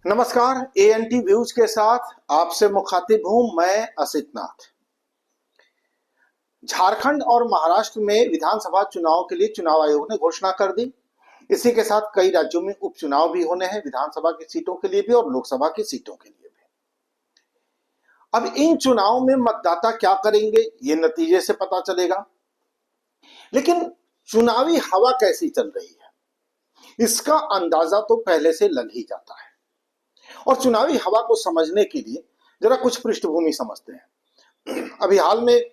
नमस्कार। ANT views के साथ आपसे मुखातिब हूं मैं असित नाथ। झारखंड और महाराष्ट्र में विधानसभा चुनाव के लिए चुनाव आयोग ने घोषणा कर दी। इसी के साथ कई राज्यों में उपचुनाव भी होने हैं, विधानसभा की सीटों के लिए भी और लोकसभा की सीटों के लिए भी। अब इन चुनावों में मतदाता क्या करेंगे ये नतीजे से पता चलेगा, लेकिन चुनावी हवा कैसी चल रही है इसका अंदाजा तो पहले से लग ही जाता है। और चुनावी हवा को समझने के लिए जरा कुछ पृष्ठभूमि समझते हैं। अभी हाल में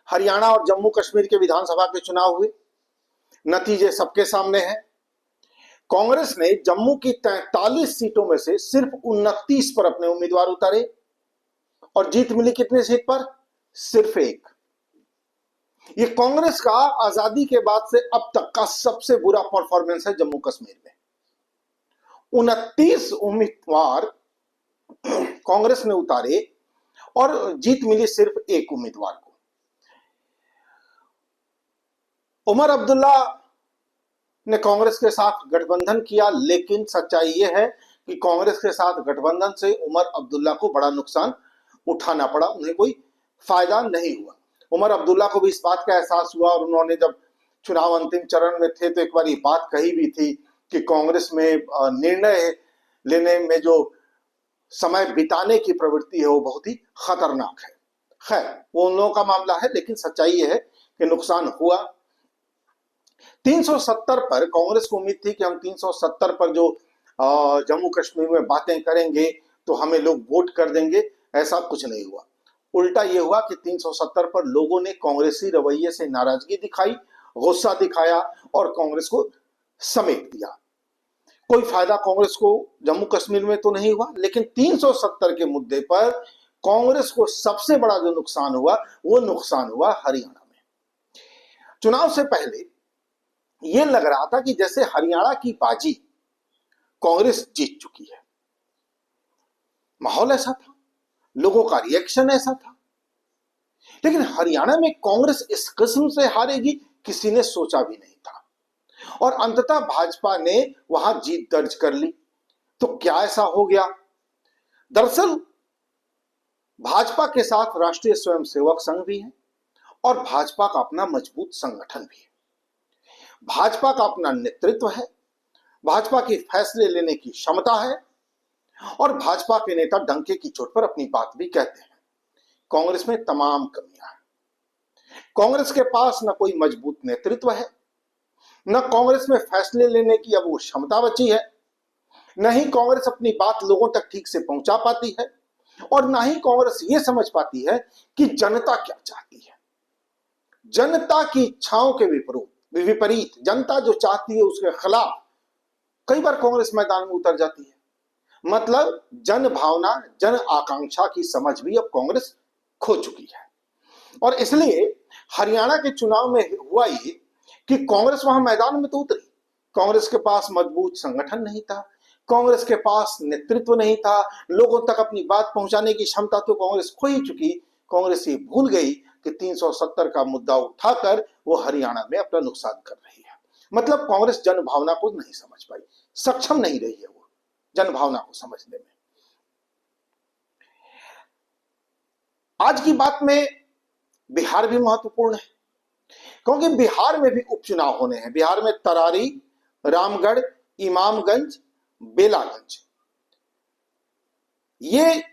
हरियाणा और जम्मू कश्मीर के विधानसभा के चुनाव हुए, नतीजे सबके सामने हैं। कांग्रेस ने जम्मू की 43 सीटों में से सिर्फ 29 पर अपने उम्मीदवार उतारे और जीत मिली कितने सीट पर? सिर्फ एक। ये कांग्रेस का आजादी के बाद से अब तक का सबसे बुरा परफॉर्मेंस है जम्मू कश्मीर में। 29 उम्मीदवार कांग्रेस ने उतारे और जीत मिली सिर्फ एक उम्मीदवार को। उमर अब्दुल्ला ने कांग्रेस के साथ गठबंधन किया, लेकिन सच्चाई यह है कि कांग्रेस के साथ गठबंधन से उमर अब्दुल्ला को बड़ा नुकसान उठाना पड़ा, उन्हें कोई फायदा नहीं हुआ। उमर अब्दुल्ला को भी इस बात का एहसास हुआ और उन्होंने जब चुनाव अंतिम चरण में थे तो एक बार ये बात कही भी थी कि कांग्रेस में निर्णय लेने में जो समय बिताने की प्रवृत्ति है वो बहुत ही खतरनाक है। खैर, वो उन लोगों का मामला है, लेकिन सच्चाई ये है कि नुकसान हुआ। 370 पर कांग्रेस को उम्मीद थी कि हम 370 पर जो जम्मू कश्मीर में बातें करेंगे तो हमें लोग वोट कर देंगे। ऐसा कुछ नहीं हुआ। उल्टा ये हुआ कि 370 पर लोगों ने कांग्रेसी रवैये से नाराजगी दिखाई, गुस्सा दिखाया और कांग्रेस को समेट दिया। कोई फायदा कांग्रेस को जम्मू कश्मीर में तो नहीं हुआ, लेकिन 370 के मुद्दे पर कांग्रेस को सबसे बड़ा जो नुकसान हुआ वो नुकसान हुआ हरियाणा में। चुनाव से पहले यह लग रहा था कि जैसे हरियाणा की बाजी कांग्रेस जीत चुकी है। माहौल ऐसा था, लोगों का रिएक्शन ऐसा था, लेकिन हरियाणा में कांग्रेस इस किस्म से हारेगी किसी ने सोचा भी नहीं था और अंततः भाजपा ने वहां जीत दर्ज कर ली। तो क्या ऐसा हो गया? दरअसल भाजपा के साथ राष्ट्रीय स्वयंसेवक संघ भी है और भाजपा का अपना मजबूत संगठन भी है। भाजपा का अपना नेतृत्व है, भाजपा की फैसले लेने की क्षमता है और भाजपा के नेता डंके की चोट पर अपनी बात भी कहते हैं। कांग्रेस में तमाम कमियां हैं। कांग्रेस के पास न कोई मजबूत नेतृत्व है, न कांग्रेस में फैसले लेने की अब वो क्षमता बची है, न ही कांग्रेस अपनी बात लोगों तक ठीक से पहुंचा पाती है और न ही कांग्रेस ये समझ पाती है कि जनता क्या चाहती है। जनता की इच्छाओं के विपरीत जनता जो चाहती है उसके खिलाफ कई बार कांग्रेस मैदान में उतर जाती है। मतलब जन भावना, जन आकांक्षा की समझ भी अब कांग्रेस खो चुकी है। और इसलिए हरियाणा के चुनाव में हुआ ये कि कांग्रेस वहां मैदान में तो उतरी, कांग्रेस के पास मजबूत संगठन नहीं था, कांग्रेस के पास नेतृत्व नहीं था, लोगों तक अपनी बात पहुंचाने की क्षमता तो कांग्रेस खो ही चुकी। कांग्रेस ये भूल गई कि 370 का मुद्दा उठाकर वो हरियाणा में अपना नुकसान कर रही है। मतलब कांग्रेस जन भावना को नहीं समझ पाई, सक्षम नहीं रही है वो जन भावना को समझने में। आज की बात में बिहार भी महत्वपूर्ण है, क्योंकि बिहार में भी उपचुनाव होने हैं। बिहार में तरारी, रामगढ़, इमामगंज, बेलागंज, ये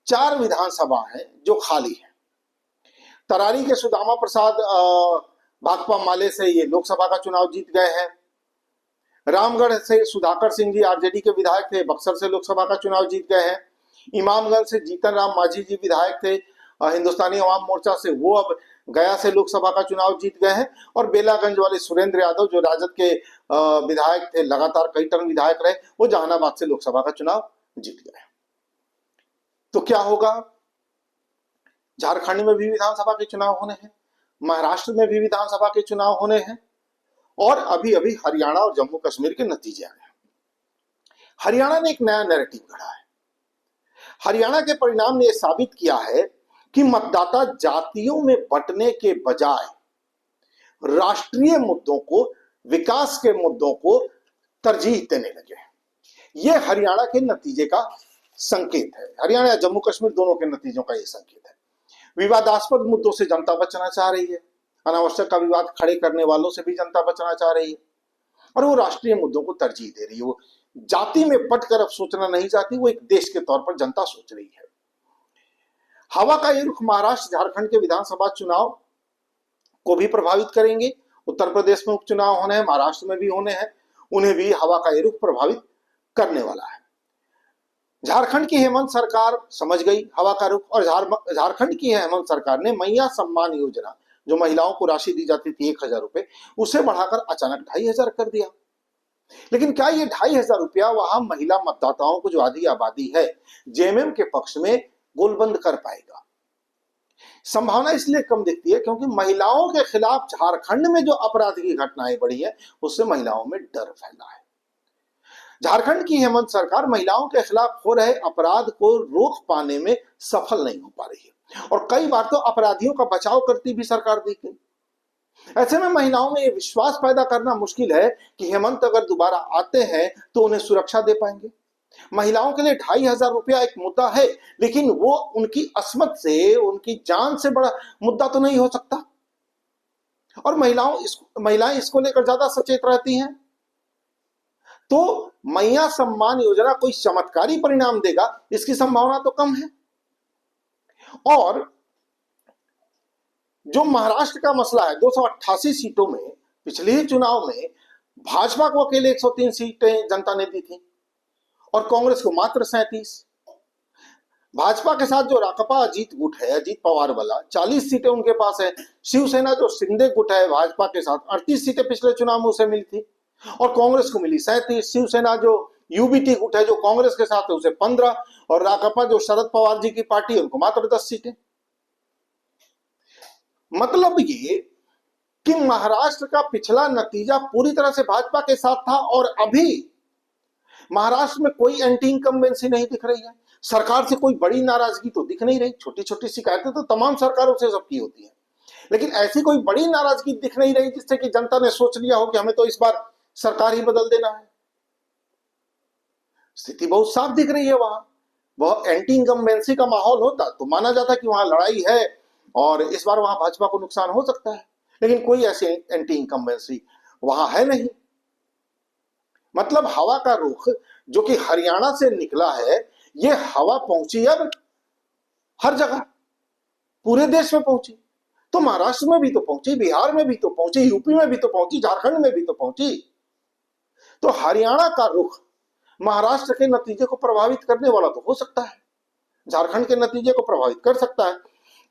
4 विधानसभा हैं जो खाली हैं। तरारी के सुदामा प्रसाद भाकपा माले से ये लोकसभा का चुनाव जीत गए हैं। रामगढ़ से सुधाकर सिंह जी आरजेडी के विधायक थे, बक्सर से लोकसभा का चुनाव जीत गए हैं। इमामगंज से जीतन राम मांझी जी विधायक थे हिंदुस्तानी अवाम मोर्चा से, वो अब गया से लोकसभा का चुनाव जीत गए हैं। और बेलागंज वाले सुरेंद्र यादव जो राजद के विधायक थे, लगातार कई टर्म विधायक रहे, वो जहानाबाद से लोकसभा का चुनाव जीत गए। तो क्या होगा? झारखंड में भी विधानसभा के चुनाव होने हैं, महाराष्ट्र में भी विधानसभा के चुनाव होने हैं और अभी अभी हरियाणा और जम्मू कश्मीर के नतीजे आए हैं। हरियाणा ने एक नया नैरेटिव गढ़ा है। हरियाणा के परिणाम ने यह साबित किया है कि मतदाता जातियों में बंटने के बजाय राष्ट्रीय मुद्दों को, विकास के मुद्दों को तरजीह देने लगे। ये हरियाणा के नतीजे का संकेत है। हरियाणा या जम्मू कश्मीर दोनों के नतीजों का ये संकेत है। विवादास्पद मुद्दों से जनता बचना चाह रही है, अनावश्यक का विवाद खड़े करने वालों से भी जनता बचना चाह रही है, और वो राष्ट्रीय मुद्दों को तरजीह दे रही है। वो जाति में बंटकर अब सोचना नहीं चाहती, वो एक देश के तौर पर जनता सोच रही है। हवा का ये रुख महाराष्ट्र झारखंड के विधानसभा चुनाव को भी प्रभावित करेंगे। उत्तर प्रदेश में उपचुनाव होने हैं, महाराष्ट्र में भी होने हैं, उन्हें भी हवा का ये रुख प्रभावित करने वाला है। झारखंड की हेमंत सरकार समझ गई हवा का रुख, और झारखंड की हेमंत सरकार ने मैया सम्मान योजना, जो महिलाओं को राशि दी जाती थी 1000 रुपए, उसे बढ़ाकर अचानक 2500 कर दिया। लेकिन क्या ये 2500 रुपया वहां महिला मतदाताओं को, जो आधी आबादी है, जेएमएम के पक्ष में गोलबंद कर पाएगा? संभावना इसलिए कम दिखती है क्योंकि महिलाओं के खिलाफ झारखंड में जो अपराध की घटनाएं बढ़ी है, उससे महिलाओं में डर फैला है। झारखंड की हेमंत सरकार महिलाओं के खिलाफ हो रहे अपराध को रोक पाने में सफल नहीं हो पा रही है, और कई बार तो अपराधियों का बचाव करती भी सरकार दिख गई। ऐसे में महिलाओं में यह विश्वास पैदा करना मुश्किल है कि हेमंत अगर दोबारा आते हैं तो उन्हें सुरक्षा दे पाएंगे। महिलाओं के लिए 2500 रुपया एक मुद्दा है, लेकिन वो उनकी अस्मत से, उनकी जान से बड़ा मुद्दा तो नहीं हो सकता, और महिलाएं इसको लेकर ज्यादा सचेत रहती हैं। तो मैया सम्मान योजना कोई चमत्कारी परिणाम देगा, इसकी संभावना तो कम है। और जो महाराष्ट्र का मसला है, 288 सीटों में पिछले ही चुनाव में भाजपा को अकेले 103 सीटें जनता ने दी थी और कांग्रेस को मात्र 37। भाजपा के साथ जो राकपा अजीत गुट है, अजीत पवार वाला, 40 सीटें उनके पास है। शिवसेना जो शिंदे गुट है भाजपा के साथ, 38 सीटें पिछले चुनाव में उसे मिली थी और कांग्रेस को मिली 37। शिवसेना जो यूबीटी गुट है, जो कांग्रेस के साथ है, उसे 15, और राकपा जो शरद पवार जी की पार्टी है, उनको मात्र 10 सीटें। मतलब ये कि महाराष्ट्र का पिछला नतीजा पूरी तरह से भाजपा के साथ था, और अभी महाराष्ट्र में कोई एंटी इनकम्बेंसी नहीं दिख रही है। सरकार से कोई बड़ी नाराजगी तो दिख नहीं रही। छोटी छोटी शिकायतें तो तमाम सरकारों से सबकी होती हैं, लेकिन ऐसी कोई बड़ी नाराजगी दिख नहीं रही जिससे कि जनता ने सोच लिया हो कि हमें तो इस बार सरकार ही बदल देना है। स्थिति बहुत साफ दिख रही है। वहां वह एंटी इनकम्बेंसी का माहौल होता तो माना जाता कि वहां लड़ाई है और इस बार वहां भाजपा को नुकसान हो सकता है, लेकिन कोई ऐसी एंटी इनकम्बेंसी वहां है नहीं। मतलब हवा का रुख जो कि हरियाणा से निकला है, ये हवा पहुंची अब हर जगह, पूरे देश में पहुंची। तो महाराष्ट्र में भी तो पहुंची, बिहार में भी तो पहुंची, यूपी में भी तो पहुंची, झारखंड में भी तो पहुंची। तो हरियाणा का रुख महाराष्ट्र के नतीजे को प्रभावित करने वाला तो हो सकता है, झारखंड के नतीजे को प्रभावित कर सकता है।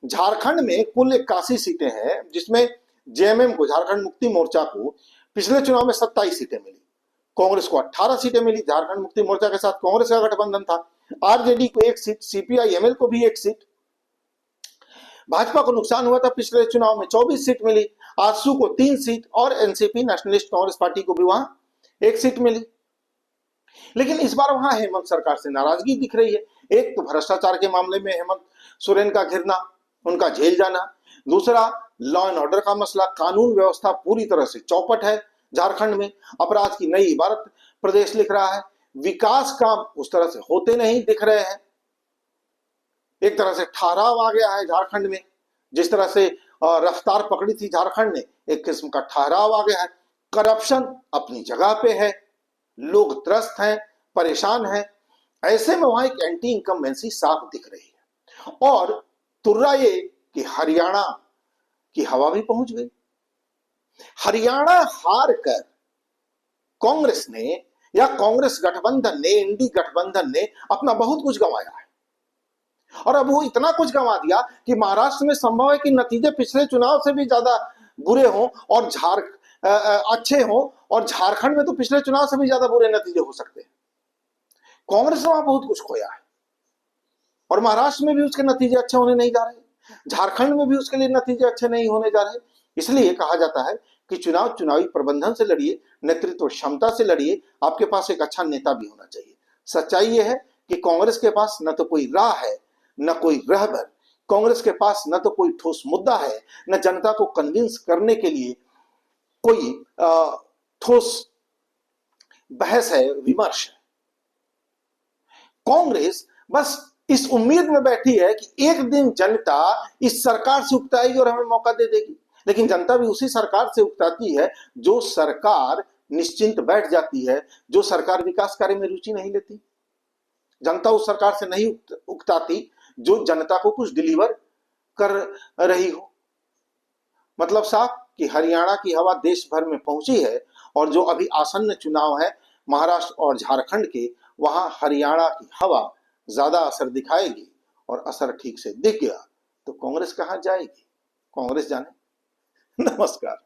झारखंड में कुल 81 सीटें हैं, जिसमें जेएमएम को, झारखंड मुक्ति मोर्चा को, पिछले चुनाव में 27 सीटें मिली, कांग्रेस को 18 सीटें मिली। झारखंड मुक्ति मोर्चा के साथ कांग्रेस का गठबंधन था। आरजेडी को 1 सीट, सीपीआई-एमएल को भी 1 सीट। भाजपा को नुकसान हुआ था, पिछले चुनाव में 24 सीट मिली, आजसू को 3 सीट, और एनसीपी नेशनलिस्ट कांग्रेस पार्टी को भी वहां 1 सीट मिली। लेकिन इस बार वहां हेमंत सरकार से नाराजगी दिख रही है। एक तो भ्रष्टाचार के मामले में हेमंत सोरेन का घिरना, उनका जेल जाना, दूसरा लॉ एंड ऑर्डर का मसला, कानून व्यवस्था पूरी तरह से चौपट है झारखंड में, अपराध की नई इबारत प्रदेश लिख रहा है, विकास काम उस तरह से होते नहीं दिख रहे हैं। एक तरह से ठहराव आ गया है झारखंड में, जिस तरह से रफ्तार पकड़ी थी झारखंड ने, एक किस्म का ठहराव आ गया है। करप्शन अपनी जगह पे है, लोग त्रस्त हैं, परेशान हैं। ऐसे में वहां एक एंटी इनकम्बेंसी साफ दिख रही है। और तुर्रा ये कि हरियाणा की हवा भी पहुंच गई। हरियाणा हार कर कांग्रेस ने, या कांग्रेस गठबंधन ने, इंडी गठबंधन ने अपना बहुत कुछ गंवाया है, और अब वो इतना कुछ गंवा दिया कि महाराष्ट्र में संभव है कि नतीजे पिछले चुनाव से भी ज्यादा बुरे हों और अच्छे हों, और झारखंड में तो पिछले चुनाव से भी ज्यादा बुरे नतीजे हो सकते हैं। कांग्रेस ने वहां बहुत कुछ खोया है, और महाराष्ट्र में भी उसके नतीजे अच्छे होने नहीं जा रहे, झारखंड में भी उसके लिए नतीजे अच्छे नहीं होने जा रहे। इसलिए कहा जाता है कि चुनाव चुनावी प्रबंधन से लड़िए, नेतृत्व क्षमता से लड़िए, आपके पास एक अच्छा नेता भी होना चाहिए। सच्चाई यह है कि कांग्रेस के पास न तो कोई राह है, न कोई रहबर। कांग्रेस के पास न तो कोई ठोस मुद्दा है, न जनता को कन्विंस करने के लिए कोई ठोस बहस है, विमर्श है। कांग्रेस बस इस उम्मीद में बैठी है कि एक दिन जनता इस सरकार से उकताएगी और हमें मौका दे देगी। लेकिन जनता भी उसी सरकार से उकताती है जो सरकार निश्चिंत बैठ जाती है, जो सरकार विकास कार्य में रुचि नहीं लेती। जनता उस सरकार से नहीं उकताती जो जनता को कुछ डिलीवर कर रही हो। मतलब साफ कि हरियाणा की हवा देश भर में पहुंची है, और जो अभी आसन्न चुनाव है महाराष्ट्र और झारखंड के, वहां हरियाणा की हवा ज्यादा असर दिखाएगी। और असर ठीक से दिख गया तो कांग्रेस कहां जाएगी, कांग्रेस जाने। नमस्कार।